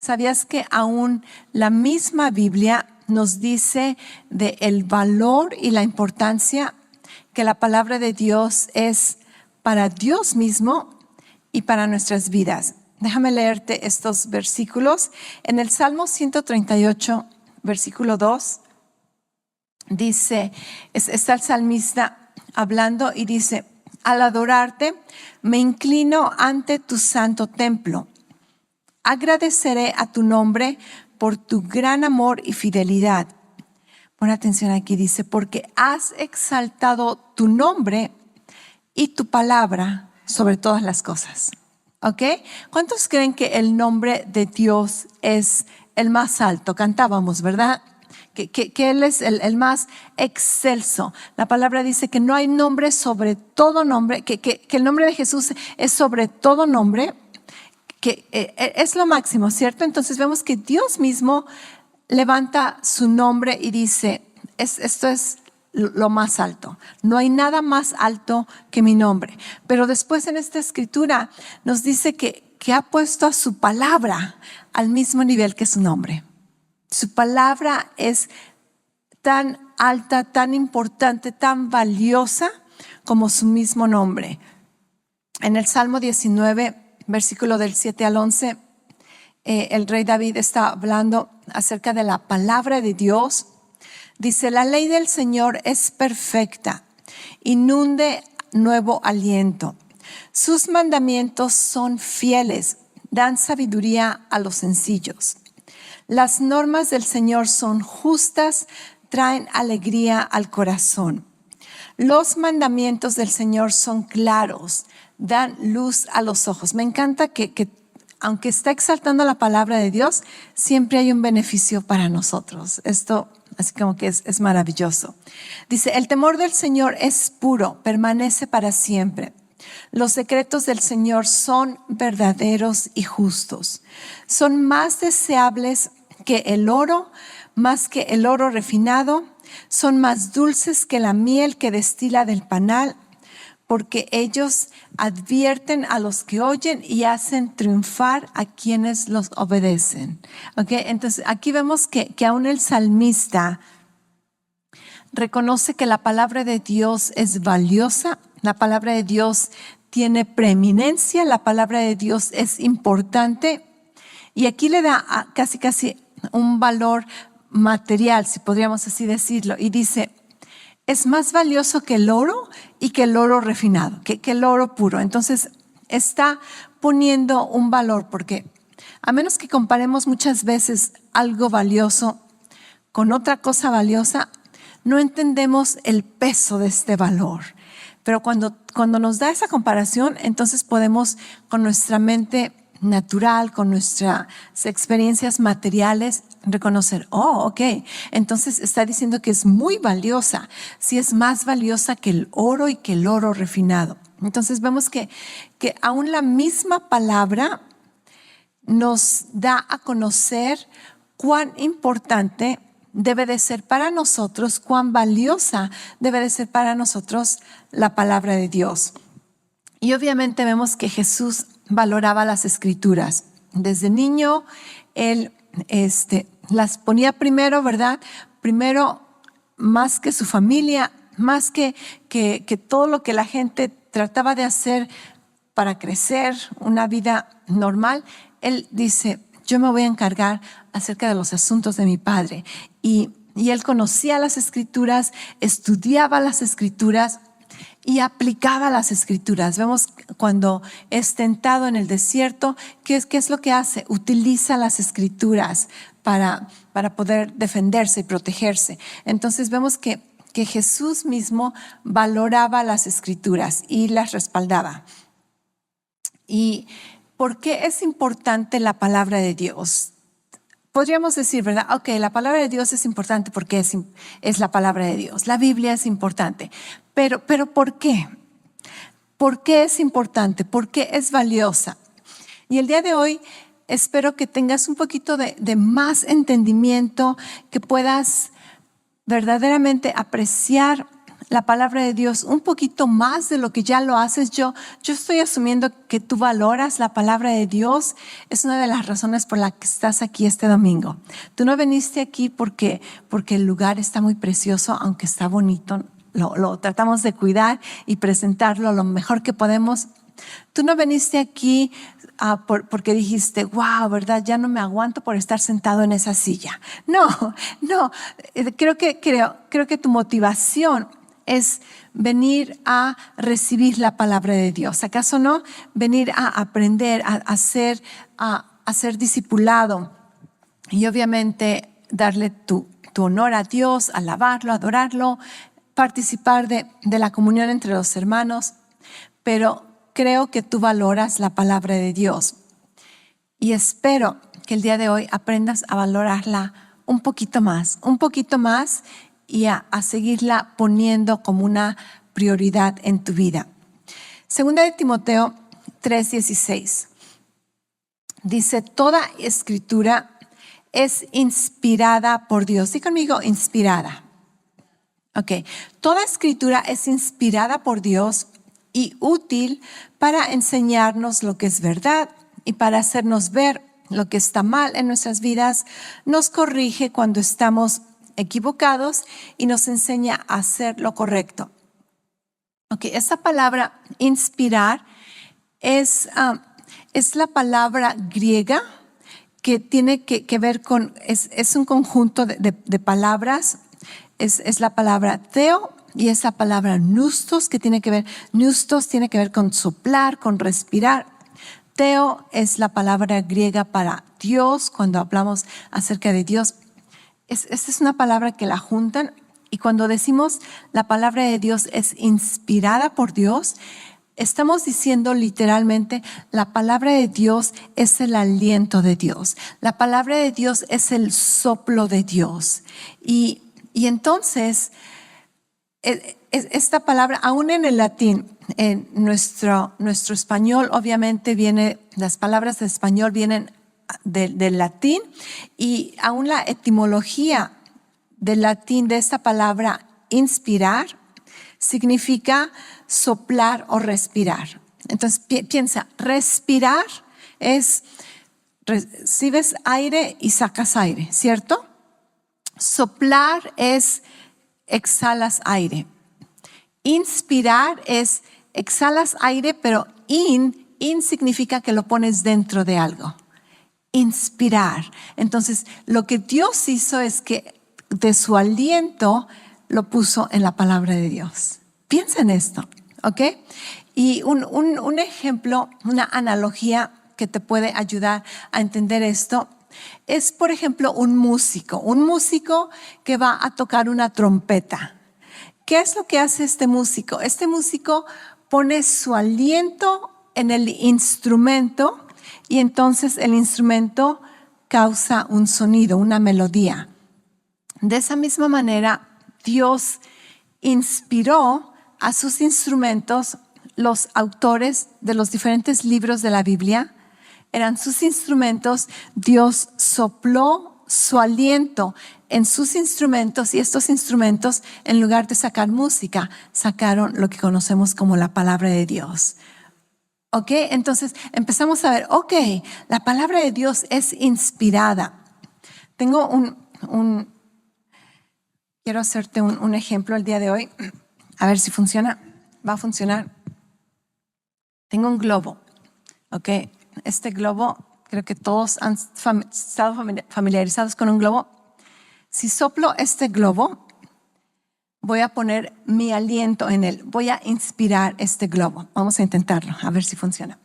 ¿Sabías que aún la misma Biblia nos dice de el valor y la importancia que la palabra de Dios es para Dios mismo y para nuestras vidas? Déjame leerte estos versículos. En el Salmo 138, versículo 2, dice, está el salmista hablando y dice: al adorarte, me inclino ante tu santo templo. Agradeceré a tu nombre por tu gran amor y fidelidad. Pon atención aquí, dice, porque has exaltado tu nombre y tu palabra sobre todas las cosas. ¿Ok? ¿Cuántos creen que el nombre de Dios es el más alto? Cantábamos, ¿verdad? Que Él es el más excelso. La palabra dice que no hay nombre sobre todo nombre, que el nombre de Jesús es sobre todo nombre, que es lo máximo, ¿cierto? Entonces vemos que Dios mismo levanta su nombre y dice, esto es lo más alto. No hay nada más alto que mi nombre. Pero después en esta escritura nos dice que ha puesto a su palabra al mismo nivel que su nombre. Su palabra es tan alta, tan importante, tan valiosa como su mismo nombre. En el Salmo 19, versículo del 7 al 11, el rey David está hablando acerca de la palabra de Dios. Dice: la ley del Señor es perfecta, inunde nuevo aliento. Sus mandamientos son fieles, dan sabiduría a los sencillos. Las normas del Señor son justas, traen alegría al corazón. Los mandamientos del Señor son claros, dan luz a los ojos. Me encanta que aunque está exaltando la palabra de Dios, siempre hay un beneficio para nosotros. Esto así como que es maravilloso. Dice: el temor del Señor es puro, permanece para siempre. Los decretos del Señor son verdaderos y justos. Son más deseables que el oro, más que el oro refinado. Son más dulces que la miel que destila del panal, porque ellos advierten a los que oyen y hacen triunfar a quienes los obedecen. ¿Okay? Entonces aquí vemos que aún el salmista reconoce que la palabra de Dios es valiosa, la palabra de Dios tiene preeminencia, la palabra de Dios es importante, y aquí le da casi un valor material, si podríamos así decirlo, y dice: es más valioso que el oro y que el oro refinado, que el oro puro. Entonces está poniendo un valor, porque a menos que comparemos muchas veces algo valioso con otra cosa valiosa, no entendemos el peso de este valor. Pero cuando nos da esa comparación, entonces podemos con nuestra mente natural, con nuestras experiencias materiales, reconocer, ok, entonces está diciendo que es muy valiosa, si es más valiosa que el oro y que el oro refinado. Entonces vemos que aún la misma palabra nos da a conocer cuán importante debe de ser para nosotros, cuán valiosa debe de ser para nosotros la palabra de Dios. Y obviamente vemos que Jesús valoraba las escrituras. Desde niño, él las ponía primero, ¿verdad? Primero, más que su familia, más que todo lo que la gente trataba de hacer para crecer una vida normal. Él dice: yo me voy a encargar acerca de los asuntos de mi Padre. Y él conocía las escrituras, estudiaba las escrituras y aplicaba las escrituras. Vemos cuando es tentado en el desierto, ¿qué es lo que hace? Utiliza las escrituras para poder defenderse y protegerse. Entonces vemos que Jesús mismo valoraba las escrituras y las respaldaba. ¿Y por qué es importante la palabra de Dios? Podríamos decir, ¿verdad? Ok, la palabra de Dios es importante porque es la palabra de Dios. La Biblia es importante. Pero ¿por qué? ¿Por qué es importante? ¿Por qué es valiosa? Y el día de hoy espero que tengas un poquito de más entendimiento, que puedas verdaderamente apreciar la palabra de Dios un poquito más de lo que ya lo haces. Yo estoy asumiendo que tú valoras la palabra de Dios. Es una de las razones por las que estás aquí este domingo. Tú no viniste aquí porque el lugar está muy precioso, aunque está bonito. Lo tratamos de cuidar y presentarlo lo mejor que podemos. Tú no viniste aquí porque dijiste, wow, ¿verdad? Ya no me aguanto por estar sentado en esa silla. No. Creo que tu motivación es venir a recibir la palabra de Dios. ¿Acaso no? Venir a aprender, a ser discipulado y obviamente darle tu honor a Dios, alabarlo, adorarlo, participar de la comunión entre los hermanos. Pero creo que tú valoras la palabra de Dios y espero que el día de hoy aprendas a valorarla un poquito más y a seguirla poniendo como una prioridad en tu vida. Segunda de Timoteo 3:16 dice: toda escritura es inspirada por Dios. Dí conmigo, inspirada. Ok, toda escritura es inspirada por Dios y útil para enseñarnos lo que es verdad y para hacernos ver lo que está mal en nuestras vidas. Nos corrige cuando estamos equivocados y nos enseña a hacer lo correcto. Ok, esa palabra inspirar es la palabra griega que tiene que ver con, es un conjunto de palabras. Es la palabra theo y esa palabra nustos, que tiene que ver con soplar, con respirar. Theo es la palabra griega para Dios, cuando hablamos acerca de Dios. Esta es una palabra que la juntan, y cuando decimos la palabra de Dios es inspirada por Dios, estamos diciendo literalmente, la palabra de Dios es el aliento de Dios. La palabra de Dios es el soplo de Dios. Y entonces, esta palabra, aún en el latín, en nuestro español, obviamente las palabras de español vienen del latín, y aún la etimología del latín de esta palabra inspirar significa soplar o respirar. Entonces piensa, respirar es recibes aire y sacas aire, ¿cierto? Soplar es exhalas aire. Inspirar es exhalas aire, pero in significa que lo pones dentro de algo. Inspirar. Entonces, lo que Dios hizo es que de su aliento lo puso en la palabra de Dios. Piensa en esto, ¿ok? Y un ejemplo, una analogía que te puede ayudar a entender esto es, por ejemplo, un músico que va a tocar una trompeta. ¿Qué es lo que hace este músico? Este músico pone su aliento en el instrumento y entonces el instrumento causa un sonido, una melodía. De esa misma manera, Dios inspiró a sus instrumentos. Los autores de los diferentes libros de la Biblia eran sus instrumentos. Dios sopló su aliento en sus instrumentos, y estos instrumentos, en lugar de sacar música, sacaron lo que conocemos como la palabra de Dios. Ok, entonces empezamos a ver, ok, la palabra de Dios es inspirada. Tengo quiero hacerte un ejemplo el día de hoy, a ver si funciona. Va a funcionar. Tengo un globo, ok. Este globo, creo que todos han estado familiarizados con un globo. Si soplo este globo, voy a poner mi aliento en él. Voy a inspirar este globo. Vamos a intentarlo, a ver si funciona.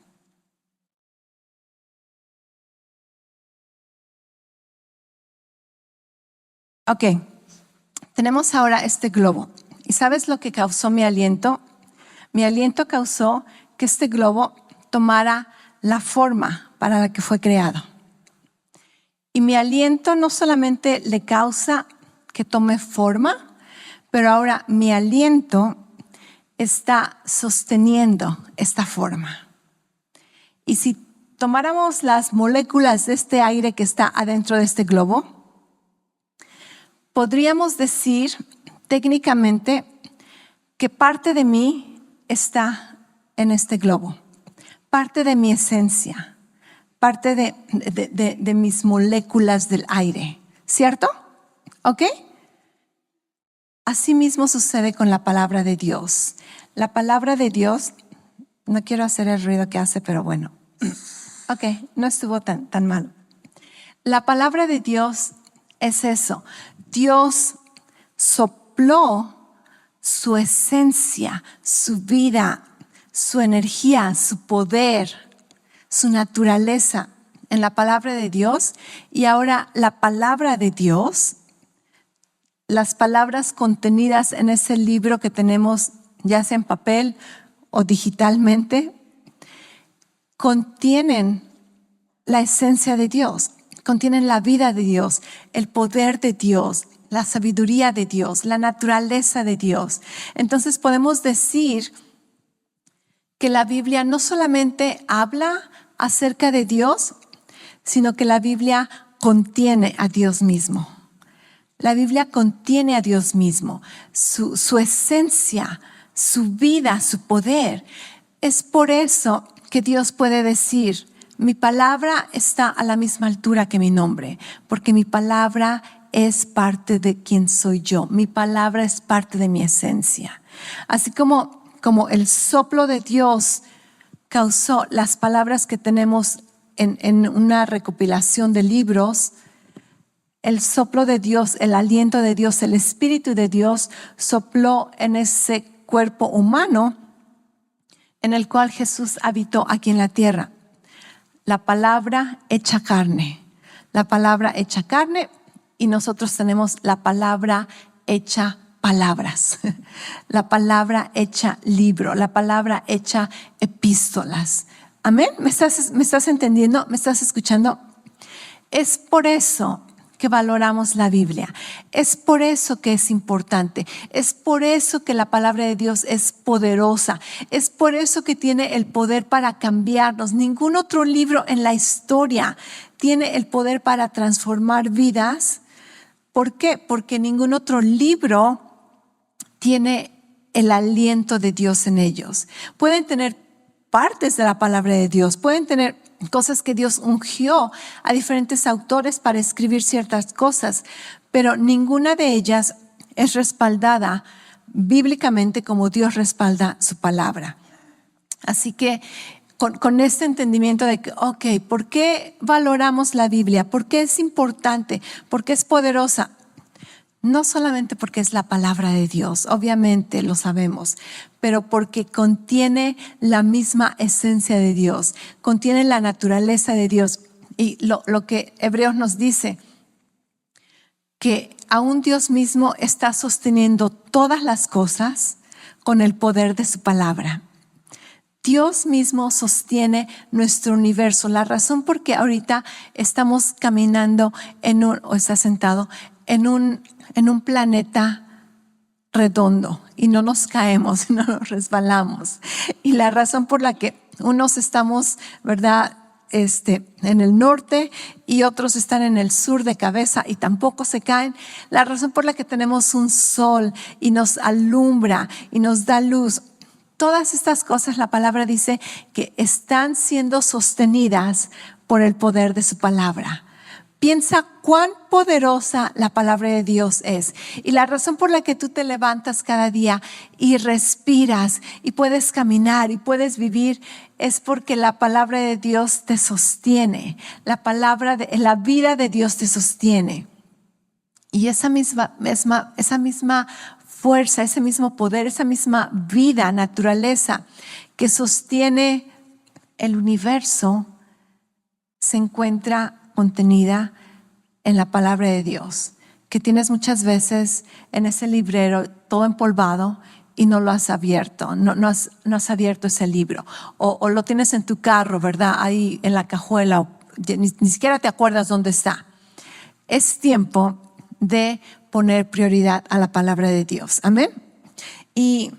Ok, tenemos ahora este globo. ¿Y sabes lo que causó mi aliento? Mi aliento causó que este globo tomara la forma para la que fue creado. Y mi aliento no solamente le causa que tome forma, pero ahora mi aliento está sosteniendo esta forma. Y si tomáramos las moléculas de este aire que está adentro de este globo, podríamos decir técnicamente que parte de mí está en este globo, parte de mi esencia, parte de mis moléculas del aire, ¿cierto? ¿Ok? Así mismo sucede con la palabra de Dios. La palabra de Dios, no quiero hacer el ruido que hace, pero bueno, ok, no estuvo tan mal. La palabra de Dios es eso. Dios sopló su esencia, su vida, su energía, su poder, su naturaleza en la palabra de Dios, y ahora la palabra de Dios, las palabras contenidas en ese libro que tenemos ya sea en papel o digitalmente, contienen la esencia de Dios, contienen la vida de Dios, el poder de Dios, la sabiduría de Dios, la naturaleza de Dios. Entonces podemos decir que la Biblia no solamente habla acerca de Dios, sino que la Biblia contiene a Dios mismo. La Biblia contiene a Dios mismo, su esencia, su vida, su poder. Es por eso que Dios puede decir, mi palabra está a la misma altura que mi nombre, porque mi palabra es parte de quien soy yo. Mi palabra es parte de mi esencia. Así como el soplo de Dios causó las palabras que tenemos en una recopilación de libros, el soplo de Dios, el aliento de Dios, el Espíritu de Dios sopló en ese cuerpo humano en el cual Jesús habitó aquí en la tierra. La palabra hecha carne. La palabra hecha carne, y nosotros tenemos la palabra hecha palabras. La palabra hecha libro. La palabra hecha epístolas. Amén. ¿Me estás entendiendo? ¿Me estás escuchando? Es por eso que valoramos la Biblia. Es por eso que es importante. Es por eso que la palabra de Dios es poderosa. Es por eso que tiene el poder para cambiarnos. Ningún otro libro en la historia tiene el poder para transformar vidas. ¿Por qué? Porque ningún otro libro tiene el aliento de Dios en ellos. Pueden tener partes de la palabra de Dios, pueden tener cosas que Dios ungió a diferentes autores para escribir ciertas cosas, pero ninguna de ellas es respaldada bíblicamente como Dios respalda su palabra. Así que con este entendimiento de que, ok, ¿por qué valoramos la Biblia? ¿Por qué es importante? ¿Por qué es poderosa? No solamente porque es la palabra de Dios, obviamente lo sabemos, pero porque contiene la misma esencia de Dios, contiene la naturaleza de Dios. Y lo que Hebreos nos dice, que aún Dios mismo está sosteniendo todas las cosas con el poder de su palabra. Dios mismo sostiene nuestro universo. La razón por qué ahorita estamos caminando o está sentado en un planeta redondo y no nos caemos, no nos resbalamos. Y la razón por la que unos estamos, ¿verdad?, en el norte y otros están en el sur de cabeza y tampoco se caen. La razón por la que tenemos un sol y nos alumbra y nos da luz. Todas estas cosas, la palabra dice que están siendo sostenidas por el poder de su palabra. Piensa cuán poderosa la palabra de Dios es. Y la razón por la que tú te levantas cada día y respiras y puedes caminar y puedes vivir es porque la palabra de Dios te sostiene. La vida de Dios te sostiene. Y esa misma fuerza, ese mismo poder, esa misma vida, naturaleza que sostiene el universo se encuentra contenida en la palabra de Dios, que tienes muchas veces en ese librero todo empolvado y no lo has abierto, no has abierto ese libro, o lo tienes en tu carro, ¿verdad?, ahí en la cajuela, o ni siquiera te acuerdas dónde está. Es tiempo de poner prioridad a la palabra de Dios. Amén. Y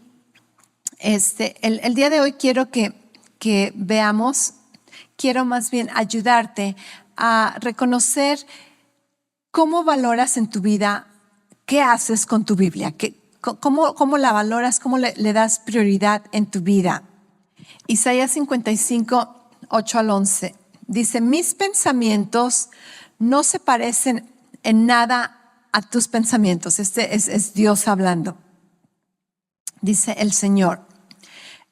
el día de hoy quiero que veamos, quiero más bien ayudarte a reconocer cómo valoras en tu vida, qué haces con tu Biblia, ¿Cómo la valoras? ¿Cómo le das prioridad en tu vida? Isaías 55, 8 al 11. Dice, mis pensamientos no se parecen en nada a tus pensamientos. Este es Dios hablando. Dice el Señor,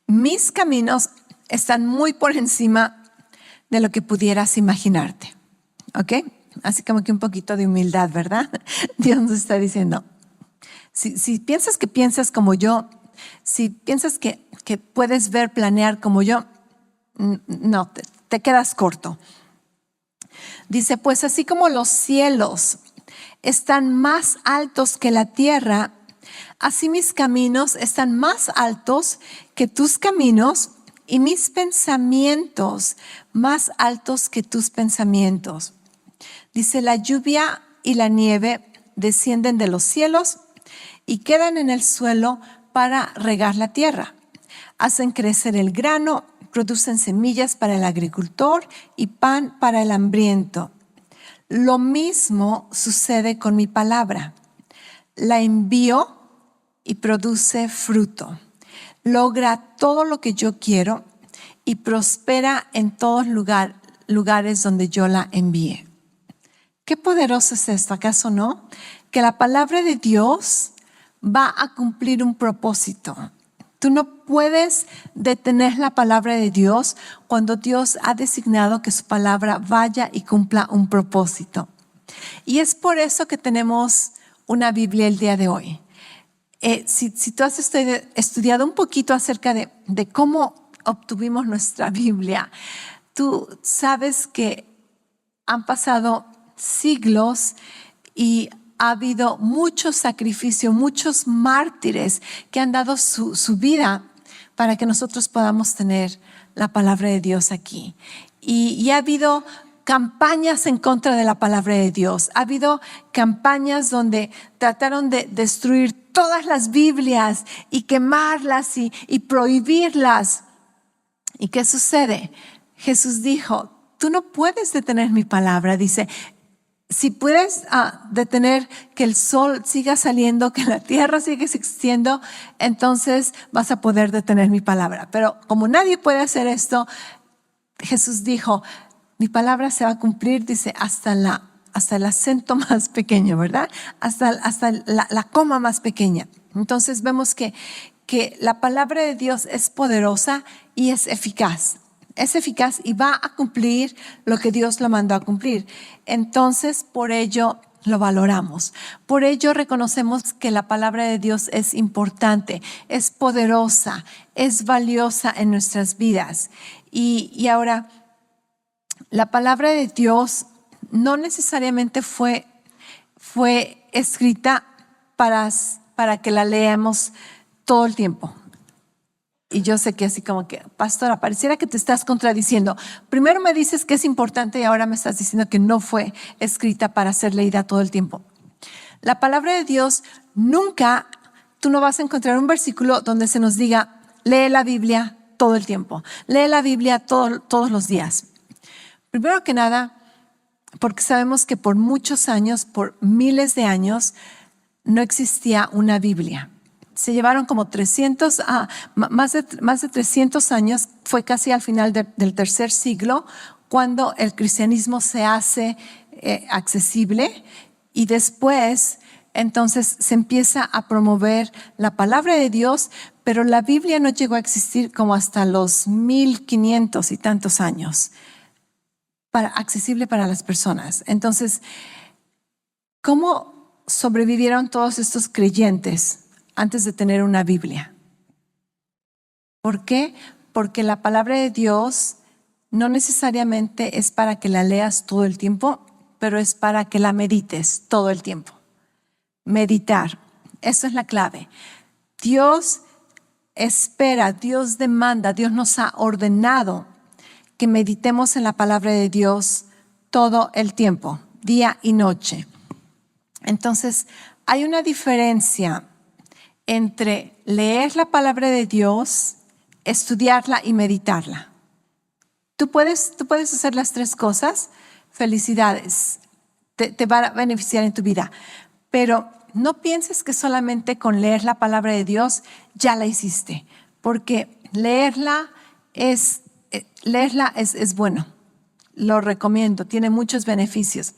mis caminos están muy por encima de lo que pudieras imaginarte. ¿Ok? Así como que un poquito de humildad, ¿verdad? Dios nos está diciendo, si piensas que piensas como yo, si piensas que puedes ver, planear como yo, no, te quedas corto. Dice, pues así como los cielos están más altos que la tierra, así mis caminos están más altos que tus caminos y mis pensamientos más altos que tus pensamientos. Dice, la lluvia y la nieve descienden de los cielos y quedan en el suelo para regar la tierra. Hacen crecer el grano, producen semillas para el agricultor y pan para el hambriento. Lo mismo sucede con mi palabra. La envío y produce fruto. Logra todo lo que yo quiero y prospera en todos lugares donde yo la envíe. Qué poderoso es esto, ¿acaso no? Que la palabra de Dios va a cumplir un propósito. Tú no puedes detener la palabra de Dios cuando Dios ha designado que su palabra vaya y cumpla un propósito. Y es por eso que tenemos una Biblia el día de hoy. Si tú has estudiado un poquito acerca de cómo obtuvimos nuestra Biblia, tú sabes que han pasado siglos y ha habido mucho sacrificio, muchos mártires que han dado su vida para que nosotros podamos tener la palabra de Dios aquí. Y ha habido campañas en contra de la palabra de Dios. Ha habido campañas donde trataron de destruir todas las Biblias y quemarlas y prohibirlas. ¿Y qué sucede? Jesús dijo, tú no puedes detener mi palabra. Dice, si puedes detener que el sol siga saliendo, que la tierra siga existiendo, entonces vas a poder detener mi palabra. Pero como nadie puede hacer esto, Jesús dijo, mi palabra se va a cumplir, dice, hasta el acento más pequeño, ¿verdad? Hasta la coma más pequeña. Entonces vemos que la palabra de Dios es poderosa y es eficaz. Es eficaz y va a cumplir lo que Dios lo mandó a cumplir. Entonces, por ello lo valoramos. Por ello reconocemos que la palabra de Dios es importante, es poderosa, es valiosa en nuestras vidas. Y ahora, la palabra de Dios no necesariamente fue escrita para que la leamos todo el tiempo. Y yo sé que así como que, pastora, pareciera que te estás contradiciendo. Primero me dices que es importante y ahora me estás diciendo que no fue escrita para ser leída todo el tiempo. La palabra de Dios nunca, tú no vas a encontrar un versículo donde se nos diga, lee la Biblia todo el tiempo. Lee la Biblia todos los días. Primero que nada, porque sabemos que por muchos años, por miles de años, no existía una Biblia. Se llevaron como más de 300 años, fue casi al final del tercer siglo, cuando el cristianismo se hace accesible y después entonces se empieza a promover la palabra de Dios, pero la Biblia no llegó a existir como hasta los 1500 y tantos años, accesible para las personas. Entonces, ¿cómo sobrevivieron todos estos creyentes antes de tener una Biblia? ¿Por qué? Porque la palabra de Dios no necesariamente es para que la leas todo el tiempo, pero es para que la medites todo el tiempo. Meditar, eso es la clave. Dios espera, Dios demanda, Dios nos ha ordenado que meditemos en la palabra de Dios todo el tiempo, día y noche. Entonces, hay una diferencia entre leer la palabra de Dios, estudiarla y meditarla. Tú puedes hacer las tres cosas. Felicidades, te va a beneficiar en tu vida. Pero no pienses que solamente con leer la palabra de Dios ya la hiciste, porque leerla es bueno. Lo recomiendo, tiene muchos beneficios.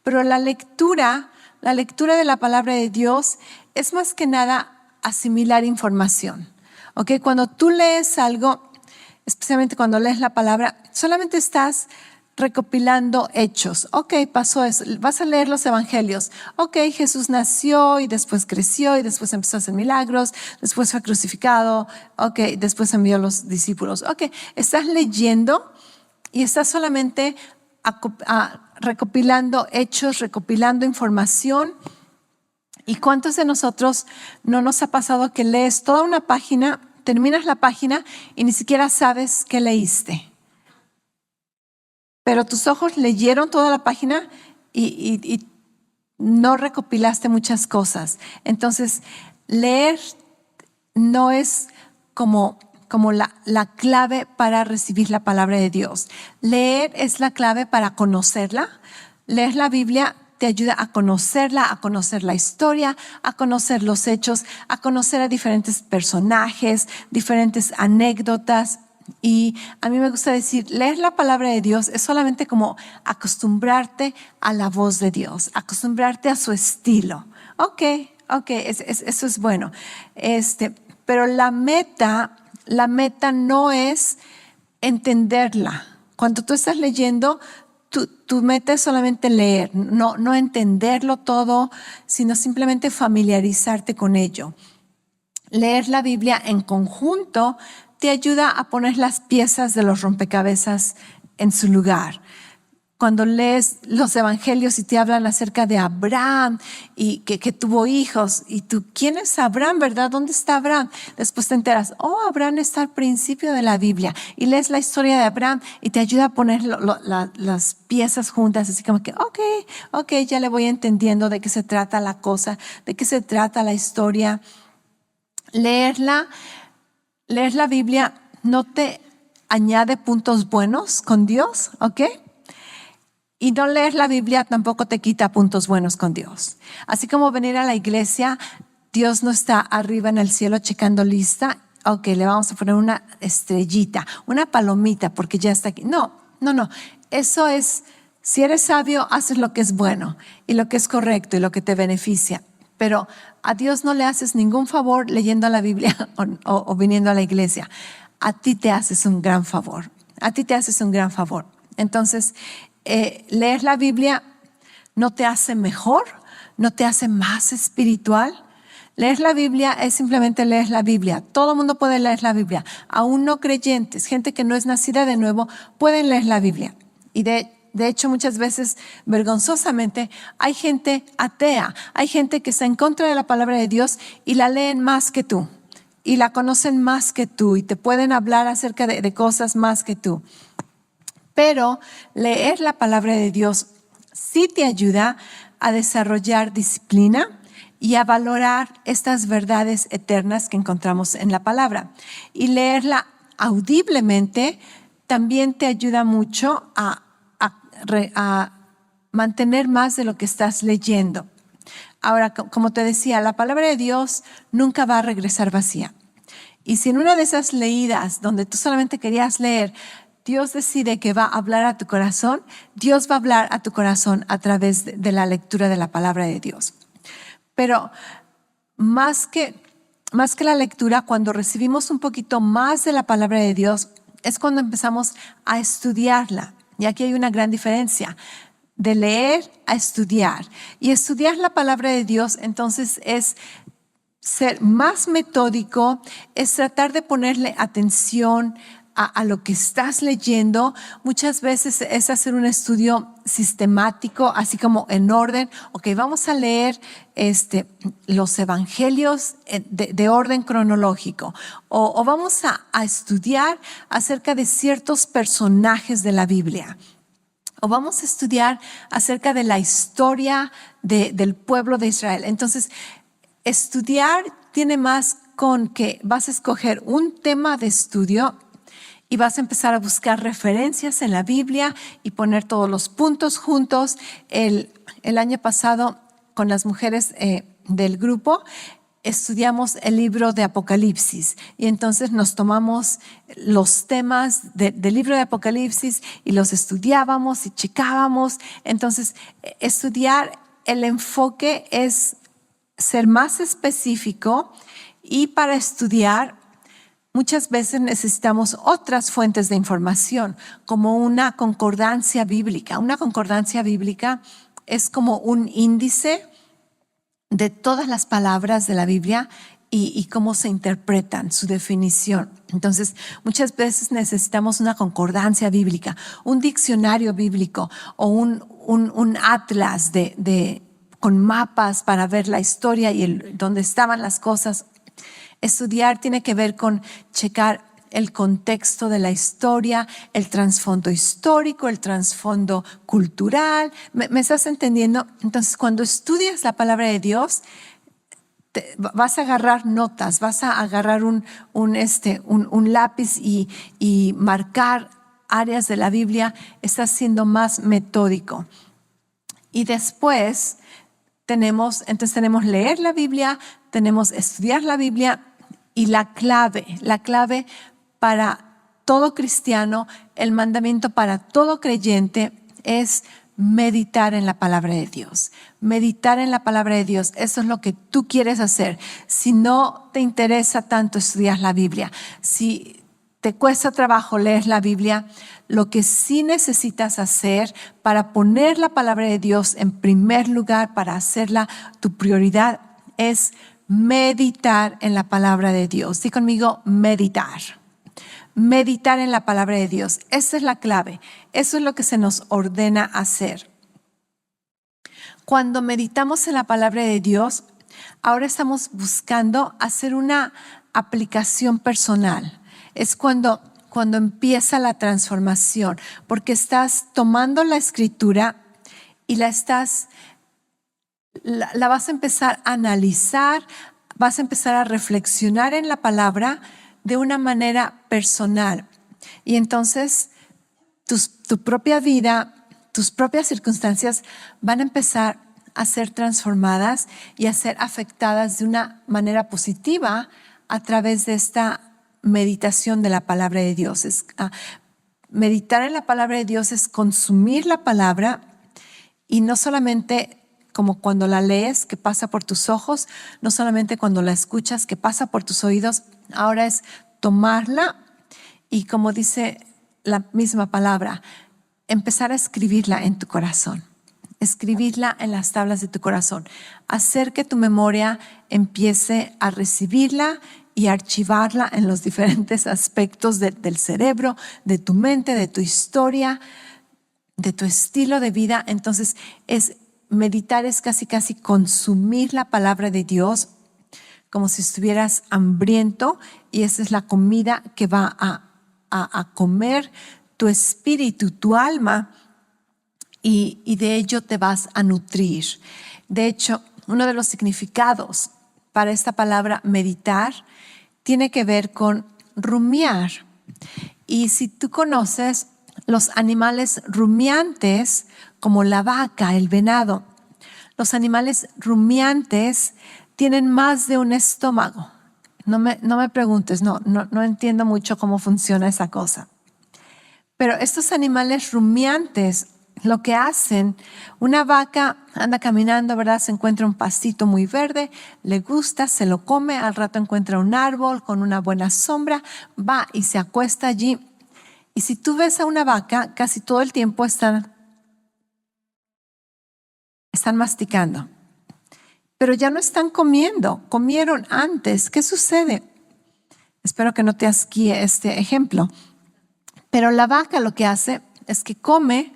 Pero la lectura de la palabra de Dios es más que nada asimilar información. ¿Ok? Cuando tú lees algo, especialmente cuando lees la palabra, solamente estás recopilando hechos. Ok, pasó eso. Vas a leer los evangelios. Ok, Jesús nació y después creció y después empezó a hacer milagros, después fue crucificado. Ok, después envió a los discípulos. Ok, estás leyendo y estás solamente recopilando hechos, recopilando información. ¿Y cuántos de nosotros no nos ha pasado que lees toda una página, terminas la página y ni siquiera sabes qué leíste? Pero tus ojos leyeron toda la página y no recopilaste muchas cosas. Entonces, leer no es como la clave para recibir la palabra de Dios. Leer es la clave para conocerla. Leer la Biblia te ayuda a conocer la historia, a conocer los hechos, a conocer a diferentes personajes, diferentes anécdotas. Y a mí me gusta decir, leer la palabra de Dios es solamente como acostumbrarte a la voz de Dios, acostumbrarte a su estilo. Ok, eso es bueno. Pero la meta no es entenderla. Cuando tú estás leyendo, tu meta es solamente leer, no entenderlo todo, sino simplemente familiarizarte con ello. Leer la Biblia en conjunto te ayuda a poner las piezas de los rompecabezas en su lugar. Cuando lees los evangelios y te hablan acerca de Abraham y que tuvo hijos, y tú, ¿quién es Abraham, verdad? ¿Dónde está Abraham? Después te enteras, Abraham está al principio de la Biblia, y lees la historia de Abraham y te ayuda a poner las piezas juntas, así como que, ok, ya le voy entendiendo de qué se trata la cosa, de qué se trata la historia. Leer la Biblia no te añade puntos buenos con Dios, ¿ok? Y no leer la Biblia tampoco te quita puntos buenos con Dios. Así como venir a la iglesia, Dios no está arriba en el cielo checando lista. Ok, le vamos a poner una estrellita, una palomita porque ya está aquí. No. Eso es, si eres sabio, haces lo que es bueno y lo que es correcto y lo que te beneficia. Pero a Dios no le haces ningún favor leyendo la Biblia o viniendo a la iglesia. A ti te haces un gran favor. Entonces, leer la Biblia no te hace mejor, no te hace más espiritual. Leer la Biblia es simplemente leer la Biblia. Todo el mundo puede leer la Biblia. Aún no creyentes, gente que no es nacida de nuevo, pueden leer la Biblia. Y de hecho, muchas veces, vergonzosamente, hay gente atea, hay gente que está en contra de la palabra de Dios y la leen más que tú. Y la conocen más que tú y te pueden hablar acerca de cosas más que tú. Pero leer la palabra de Dios sí te ayuda a desarrollar disciplina y a valorar estas verdades eternas que encontramos en la palabra. Y leerla audiblemente también te ayuda mucho a mantener más de lo que estás leyendo. Ahora, como te decía, la palabra de Dios nunca va a regresar vacía. Y si en una de esas leídas donde tú solamente querías leer, Dios decide que va a hablar a tu corazón, Dios va a hablar a tu corazón a través de la lectura de la palabra de Dios. Pero más que la lectura, cuando recibimos un poquito más de la palabra de Dios, es cuando empezamos a estudiarla. Y aquí hay una gran diferencia de leer a estudiar. Y estudiar la palabra de Dios, entonces, es ser más metódico, es tratar de ponerle atención a lo que estás leyendo. Muchas veces es hacer un estudio sistemático, así como en orden. Ok, vamos a leer los evangelios de orden cronológico. O vamos a estudiar acerca de ciertos personajes de la Biblia. O vamos a estudiar acerca de la historia del pueblo de Israel. Entonces, estudiar tiene más con que vas a escoger un tema de estudio y vas a empezar a buscar referencias en la Biblia y poner todos los puntos juntos. El año pasado con las mujeres del grupo estudiamos el libro de Apocalipsis y entonces nos tomamos los temas del libro de Apocalipsis y los estudiábamos y checábamos. Entonces, estudiar, el enfoque es ser más específico, y para estudiar muchas veces necesitamos otras fuentes de información, como una concordancia bíblica. Una concordancia bíblica es como un índice de todas las palabras de la Biblia y cómo se interpretan, su definición. Entonces, muchas veces necesitamos una concordancia bíblica, un diccionario bíblico o un atlas con mapas para ver la historia y dónde estaban las cosas. Estudiar tiene que ver con checar el contexto de la historia, el trasfondo histórico, el trasfondo cultural. ¿Me estás entendiendo? Entonces, cuando estudias la palabra de Dios, vas a agarrar notas, vas a agarrar un lápiz y marcar áreas de la Biblia. Estás siendo más metódico. Y después tenemos leer la Biblia, tenemos estudiar la Biblia, y la clave para todo cristiano, el mandamiento para todo creyente es meditar en la palabra de Dios. Meditar en la palabra de Dios, eso es lo que tú quieres hacer. Si no te interesa tanto estudiar la Biblia, si te cuesta trabajo leer la Biblia, lo que sí necesitas hacer para poner la palabra de Dios en primer lugar, para hacerla tu prioridad, es meditar en la palabra de Dios. Di conmigo, meditar. Meditar en la palabra de Dios. Esa es la clave. Eso es lo que se nos ordena hacer. Cuando meditamos en la palabra de Dios, ahora estamos buscando hacer una aplicación personal. Es cuando empieza la transformación, porque estás tomando la escritura y la vas a empezar a analizar, vas a empezar a reflexionar en la palabra de una manera personal. Y entonces tu propia vida, tus propias circunstancias van a empezar a ser transformadas y a ser afectadas de una manera positiva a través de esta meditación de la palabra de Dios. Meditar en la palabra de Dios es consumir la palabra, y no solamente como cuando la lees, que pasa por tus ojos, no solamente cuando la escuchas, que pasa por tus oídos. Ahora es tomarla y, como dice la misma palabra, empezar a escribirla en tu corazón. Escribirla en las tablas de tu corazón. Hacer que tu memoria empiece a recibirla y archivarla en los diferentes aspectos del cerebro, de tu mente, de tu historia, de tu estilo de vida. Entonces, meditar es casi consumir la palabra de Dios como si estuvieras hambriento, y esa es la comida que va a comer tu espíritu, tu alma, y de ello te vas a nutrir. De hecho, uno de los significados para esta palabra meditar tiene que ver con rumiar. Y si tú conoces los animales rumiantes, como la vaca, el venado, los animales rumiantes tienen más de un estómago. No me preguntes, no entiendo mucho cómo funciona esa cosa. Pero estos animales rumiantes, lo que hacen, una vaca anda caminando, ¿verdad? Se encuentra un pastito muy verde, le gusta, se lo come, al rato encuentra un árbol con una buena sombra, va y se acuesta allí. Y si tú ves a una vaca, casi todo el tiempo están masticando. Pero ya no están comiendo, comieron antes. ¿Qué sucede? Espero que no te asquíe este ejemplo. Pero la vaca lo que hace es que come,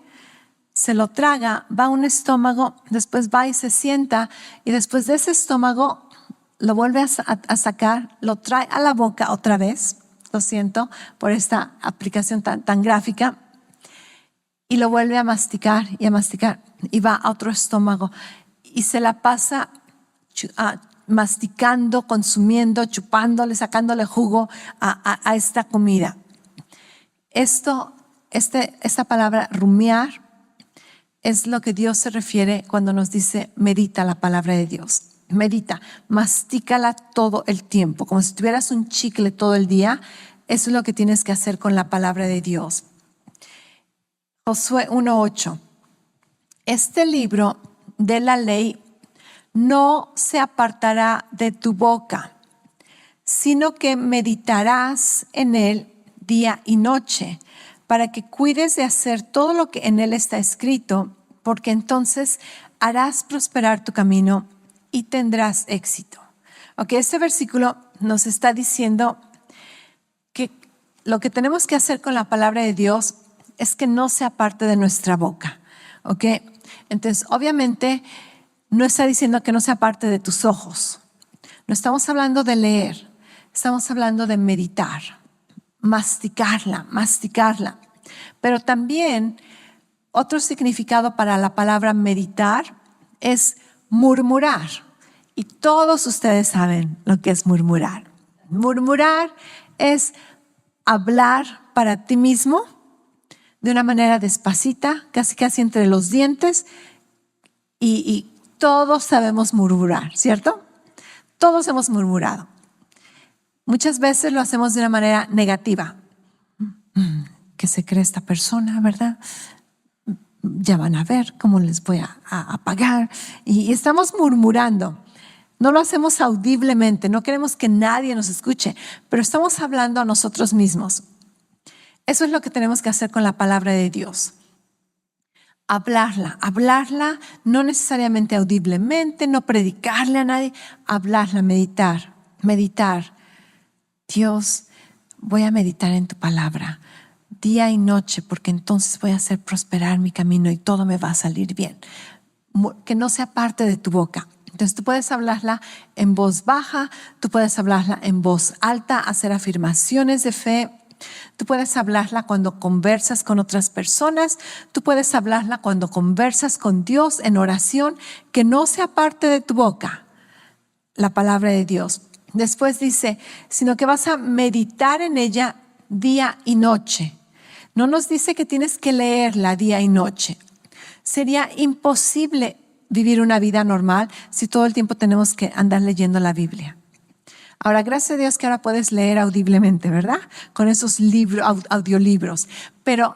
se lo traga, va a un estómago, después va y se sienta, y después de ese estómago lo vuelve a sacar, lo trae a la boca otra vez. Lo siento por esta aplicación tan gráfica. Y lo vuelve a masticar y va a otro estómago y se la pasa masticando, consumiendo, chupándole, sacándole jugo a esta comida. Esta palabra rumiar es lo que Dios se refiere cuando nos dice medita la palabra de Dios. medita, mastícala todo el tiempo, como si tuvieras un chicle todo el día. Eso es lo que tienes que hacer con la palabra de Dios. Josué 1:8. Este libro de la ley no se apartará de tu boca, sino que meditarás en él día y noche, para que cuides de hacer todo lo que en él está escrito, porque entonces harás prosperar tu camino y tendrás éxito. Este versículo nos está diciendo que lo que tenemos que hacer con la palabra de Dios es que no sea parte de nuestra boca. Entonces, obviamente, no está diciendo que no sea parte de tus ojos. No estamos hablando de leer, estamos hablando de meditar, masticarla. Pero también otro significado para la palabra meditar es murmurar. Y todos ustedes saben lo que es murmurar. Murmurar es hablar para ti mismo de una manera despacita, casi entre los dientes, y todos sabemos murmurar, ¿cierto? Todos hemos murmurado. Muchas veces lo hacemos de una manera negativa. ¿Qué se cree esta persona, verdad? Ya van a ver cómo les voy a pagar. Y estamos murmurando. No lo hacemos audiblemente, no queremos que nadie nos escuche, pero estamos hablando a nosotros mismos. Eso es lo que tenemos que hacer con la palabra de Dios. Hablarla, no necesariamente audiblemente, no predicarle a nadie, hablarla, meditar. Dios, voy a meditar en tu palabra día y noche, porque entonces voy a hacer prosperar mi camino y todo me va a salir bien. Que no sea parte de tu boca. Entonces tú puedes hablarla en voz baja, tú puedes hablarla en voz alta, hacer afirmaciones de fe. Tú puedes hablarla cuando conversas con otras personas, tú puedes hablarla cuando conversas con Dios en oración, que no sea parte de tu boca la palabra de Dios. Después dice, sino que vas a meditar en ella día y noche. No nos dice que tienes que leerla día y noche. Sería imposible vivir una vida normal si todo el tiempo tenemos que andar leyendo la Biblia. Ahora, gracias a Dios que ahora puedes leer audiblemente, ¿verdad? Con esos audiolibros. Pero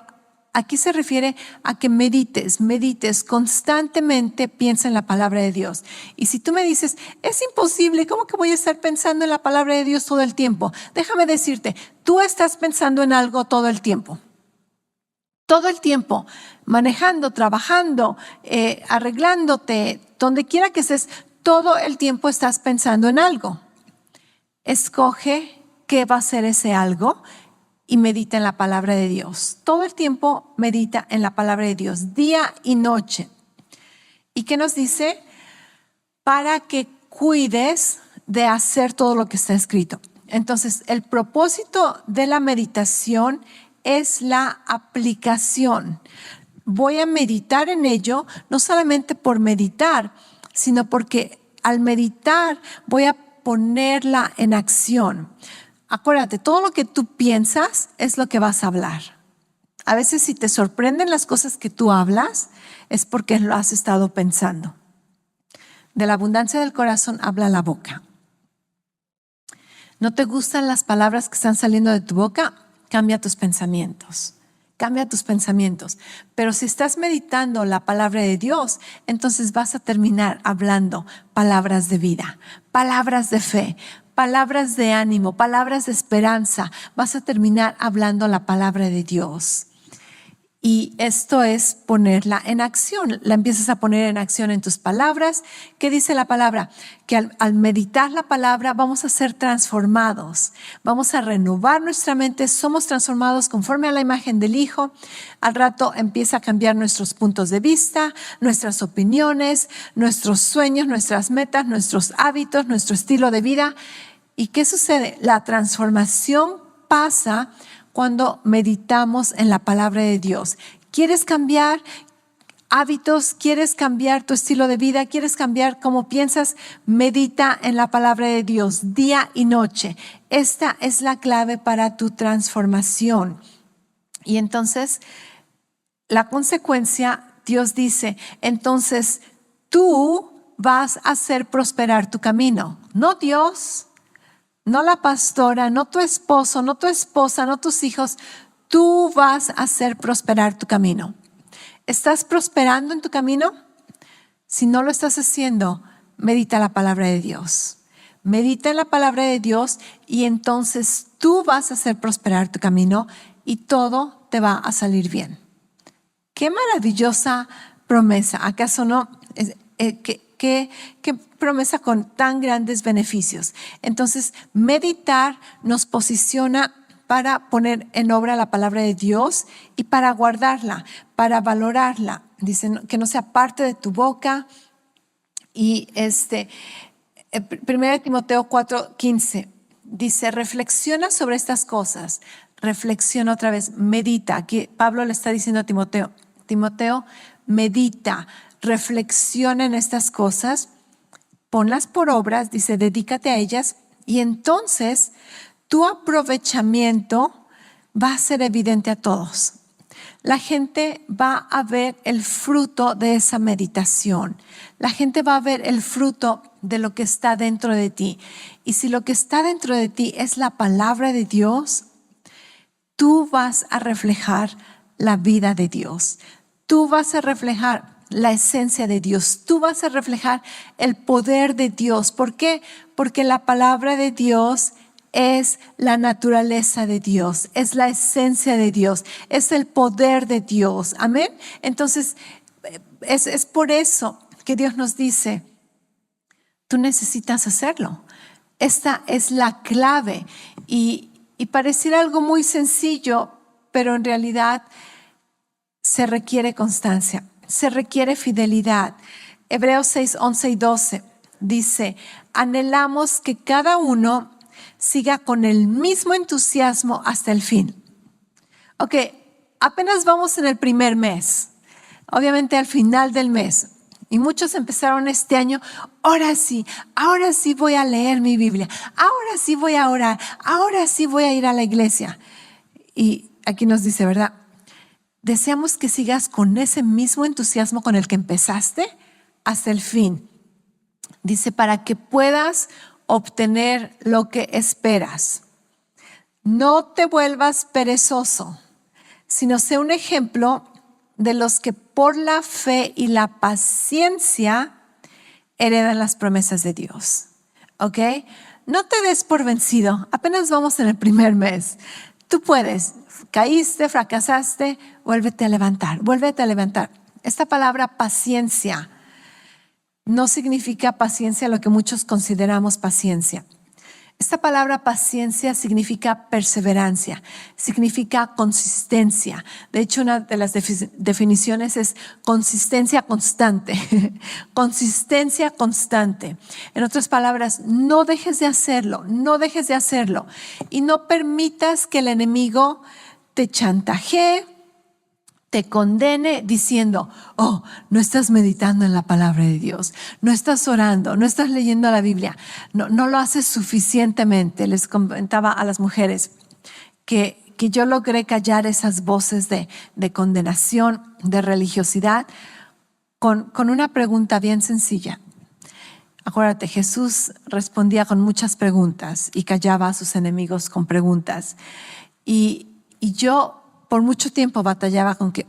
aquí se refiere a que medites constantemente, piensa en la palabra de Dios. Y si tú me dices, es imposible, ¿cómo que voy a estar pensando en la palabra de Dios todo el tiempo? Déjame decirte, tú estás pensando en algo todo el tiempo. Todo el tiempo, manejando, trabajando, arreglándote, donde quiera que estés, todo el tiempo estás pensando en algo. Escoge qué va a ser ese algo y medita en la palabra de Dios. Todo el tiempo medita en la palabra de Dios, día y noche. ¿Y qué nos dice? Para que cuides de hacer todo lo que está escrito. Entonces, el propósito de la meditación es la aplicación. Voy a meditar en ello, no solamente por meditar, sino porque al meditar voy a ponerla en acción. Acuérdate, todo lo que tú piensas es lo que vas a hablar. A veces si te sorprenden las cosas que tú hablas, es porque lo has estado pensando. De la abundancia del corazón habla la boca. ¿No te gustan las palabras que están saliendo de tu boca? Cambia tus pensamientos. Pero si estás meditando la palabra de Dios, entonces vas a terminar hablando palabras de vida, palabras de fe, palabras de ánimo, palabras de esperanza. Vas a terminar hablando la palabra de Dios. Y esto es ponerla en acción. La empiezas a poner en acción en tus palabras. ¿Qué dice la palabra? Que al meditar la palabra vamos a ser transformados. Vamos a renovar nuestra mente. Somos transformados conforme a la imagen del Hijo. Al rato empieza a cambiar nuestros puntos de vista, nuestras opiniones, nuestros sueños, nuestras metas, nuestros hábitos, nuestro estilo de vida. ¿Y qué sucede? La transformación pasa cuando meditamos en la palabra de Dios. ¿Quieres cambiar hábitos? ¿Quieres cambiar tu estilo de vida? ¿Quieres cambiar cómo piensas? Medita en la palabra de Dios día y noche. Esta es la clave para tu transformación. Y entonces, la consecuencia, Dios dice, entonces tú vas a hacer prosperar tu camino. No Dios, no la pastora, no tu esposo, no tu esposa, no tus hijos. Tú vas a hacer prosperar tu camino. ¿Estás prosperando en tu camino? Si no lo estás haciendo, medita la palabra de Dios. Medita en la palabra de Dios y entonces tú vas a hacer prosperar tu camino y todo te va a salir bien. ¡Qué maravillosa promesa! ¿Acaso no? ¿Qué promesa con tan grandes beneficios? Entonces, meditar nos posiciona para poner en obra la palabra de Dios y para guardarla, para valorarla. Dice que no sea parte de tu boca. Y 1 Timoteo 4:15 dice, reflexiona sobre estas cosas. Reflexiona otra vez, medita. Aquí Pablo le está diciendo a Timoteo, Timoteo, medita, reflexiona en estas cosas, ponlas por obras, dice, dedícate a ellas y entonces tu aprovechamiento va a ser evidente a todos. La gente va a ver el fruto de esa meditación. La gente va a ver el fruto de lo que está dentro de ti. Y si lo que está dentro de ti es la palabra de Dios, tú vas a reflejar la vida de Dios. Tú vas a reflejar la esencia de Dios. Tú vas a reflejar el poder de Dios. ¿Por qué? Porque la palabra de Dios es la naturaleza de Dios, es la esencia de Dios, es el poder de Dios. Amén. Entonces, es por eso que Dios nos dice, tú necesitas hacerlo. Esta es la clave y pareciera algo muy sencillo, pero en realidad se requiere constancia, se requiere fidelidad. Hebreos 6, 11 y 12 dice, anhelamos que cada uno siga con el mismo entusiasmo hasta el fin. Ok, apenas vamos en el primer mes, obviamente al final del mes, y muchos empezaron este año, ahora sí voy a leer mi Biblia, ahora sí voy a orar, ahora sí voy a ir a la iglesia. Y aquí nos dice, ¿verdad? Deseamos que sigas con ese mismo entusiasmo con el que empezaste hasta el fin. Dice, para que puedas obtener lo que esperas. No te vuelvas perezoso, sino sé un ejemplo de los que por la fe y la paciencia heredan las promesas de Dios. ¿Ok? No te des por vencido. Apenas vamos en el primer mes. Tú puedes. Caíste, fracasaste, vuélvete a levantar. Vuélvete a levantar. Esta palabra paciencia no significa paciencia lo que muchos consideramos paciencia. Esta palabra paciencia significa perseverancia, significa consistencia. De hecho, una de las definiciones es consistencia constante. Consistencia constante. En otras palabras, no dejes de hacerlo, no dejes de hacerlo. Y no permitas que el enemigo te chantajee, te condene diciendo, oh, no estás meditando en la palabra de Dios, no estás orando, no estás leyendo la Biblia, no lo haces suficientemente. Les comentaba a las mujeres que yo logré callar esas voces de condenación, de religiosidad, con una pregunta bien sencilla. Acuérdate, Jesús respondía con muchas preguntas y callaba a sus enemigos con preguntas. Y yo por mucho tiempo batallaba con que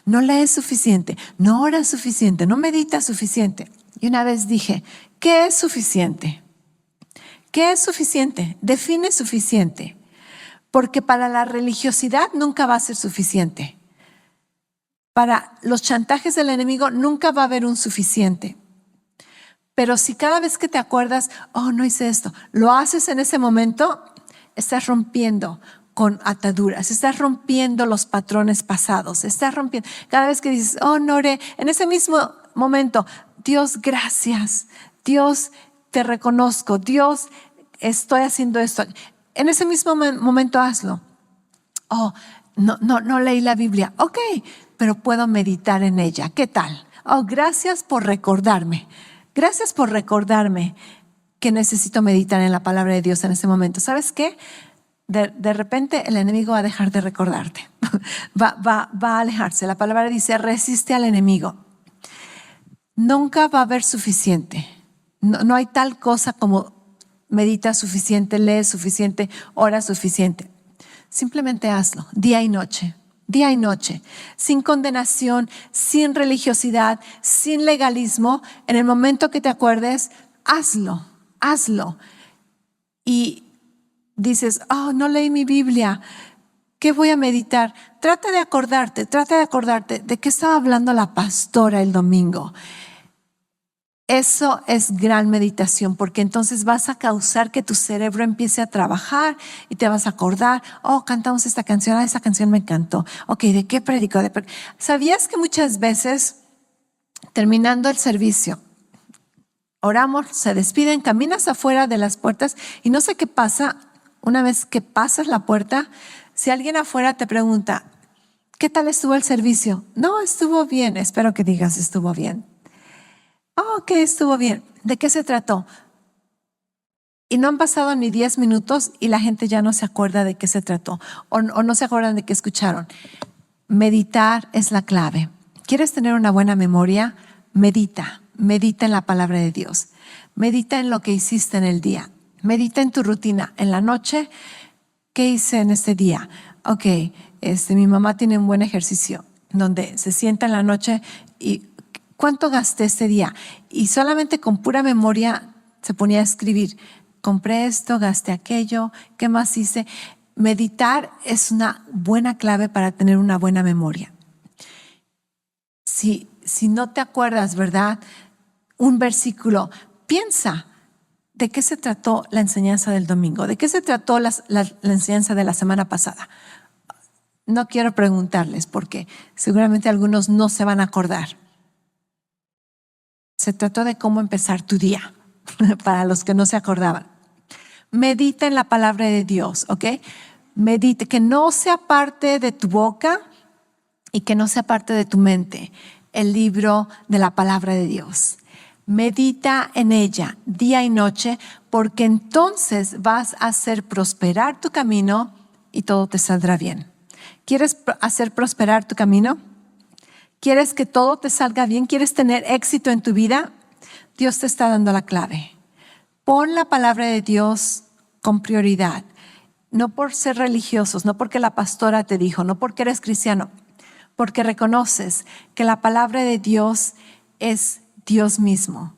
no lees suficiente, no oras suficiente, no meditas suficiente. Y una vez dije, ¿qué es suficiente? ¿Qué es suficiente? Define suficiente. Porque para la religiosidad nunca va a ser suficiente. Para los chantajes del enemigo nunca va a haber un suficiente. Pero si cada vez que te acuerdas, oh, no hice esto, lo haces en ese momento, estás rompiendo con ataduras, estás rompiendo los patrones pasados, estás rompiendo. Cada vez que dices, oh, no oré, en ese mismo momento, Dios, gracias, Dios, te reconozco, Dios, estoy haciendo esto. En ese mismo momento hazlo. Oh, no leí la Biblia. Ok, pero puedo meditar en ella. ¿Qué tal? Oh, gracias por recordarme. Gracias por recordarme que necesito meditar en la palabra de Dios en ese momento. ¿Sabes qué? De repente el enemigo va a dejar de recordarte. va a alejarse. La palabra dice, resiste al enemigo. Nunca va a haber suficiente. No hay tal cosa como medita suficiente, lee suficiente, ora suficiente. Simplemente hazlo, día y noche, sin condenación, sin religiosidad, sin legalismo. En el momento que te acuerdes, hazlo. Y dices, no leí mi Biblia, ¿qué voy a meditar? Trata de acordarte de qué estaba hablando la pastora el domingo. Eso es gran meditación, porque entonces vas a causar que tu cerebro empiece a trabajar y te vas a acordar, cantamos esta canción, esa canción me encantó. Ok, ¿de qué predicó? ¿Sabías que muchas veces, terminando el servicio, oramos, se despiden, caminas afuera de las puertas y no sé qué pasa, una vez que pasas la puerta, si alguien afuera te pregunta, ¿qué tal estuvo el servicio? No, estuvo bien, espero que digas estuvo bien. Ok, estuvo bien. ¿De qué se trató? Y no han pasado ni 10 minutos y la gente ya no se acuerda de qué se trató o no se acuerdan de qué escucharon. Meditar es la clave. ¿Quieres tener una buena memoria? Medita en la palabra de Dios. Medita en lo que hiciste en el día. Medita en tu rutina. En la noche, ¿qué hice en este día? Ok, mi mamá tiene un buen ejercicio donde se sienta en la noche y ¿cuánto gasté este día? Y solamente con pura memoria se ponía a escribir. Compré esto, gasté aquello, ¿qué más hice? Meditar es una buena clave para tener una buena memoria. Si no te acuerdas, ¿verdad? Un versículo, piensa, ¿de qué se trató la enseñanza del domingo? ¿De qué se trató la enseñanza de la semana pasada? No quiero preguntarles porque seguramente algunos no se van a acordar. Se trató de cómo empezar tu día, para los que no se acordaban. Medita en la palabra de Dios, ¿ok? Medite, que no sea parte de tu boca y que no sea parte de tu mente, el libro de la palabra de Dios. Medita en ella día y noche, porque entonces vas a hacer prosperar tu camino y todo te saldrá bien. ¿Quieres hacer prosperar tu camino? ¿Quieres que todo te salga bien? ¿Quieres tener éxito en tu vida? Dios te está dando la clave. Pon la palabra de Dios con prioridad. No por ser religiosos, no porque la pastora te dijo, no porque eres cristiano, porque reconoces que la palabra de Dios es Dios mismo.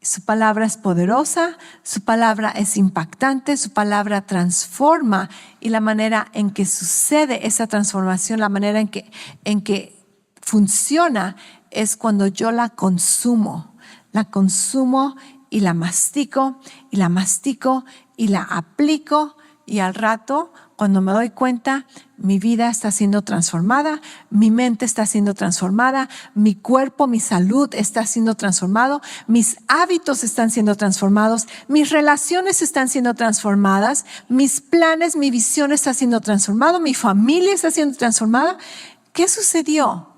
Su palabra es poderosa, su palabra es impactante, su palabra transforma, y la manera en que sucede esa transformación, la manera en que funciona es cuando yo la consumo y la mastico y la aplico, y al rato, cuando me doy cuenta, mi vida está siendo transformada, mi mente está siendo transformada, mi cuerpo, mi salud está siendo transformado, mis hábitos están siendo transformados, mis relaciones están siendo transformadas, mis planes, mi visión está siendo transformado, mi familia está siendo transformada. ¿Qué sucedió?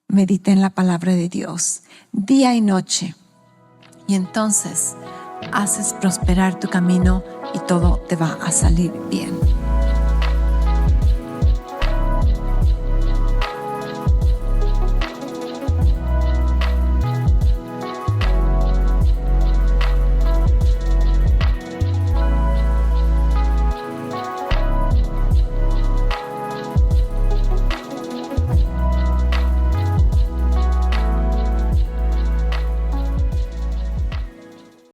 Medita en la palabra de Dios día y noche, y entonces haces prosperar tu camino y todo te va a salir bien.